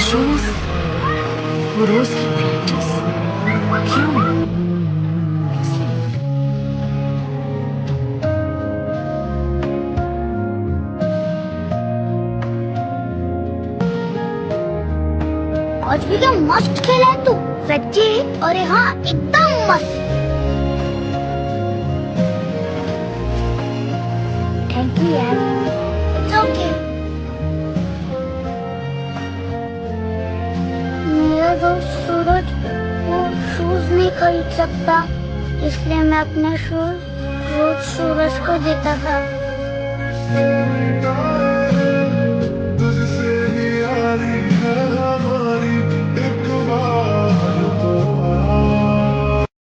Shoes, वो रोज की practice, क्यों? आज भी क्या मस्त खेला है तू। सच्ची? अरे हाँ, एकदम मस्त। थैंक यू यार। It's okay. मेरा दोस्त सूरज वो शूज नहीं खरीद सकता, इसलिए मैं अपने शूज रोज सूरज को देता था।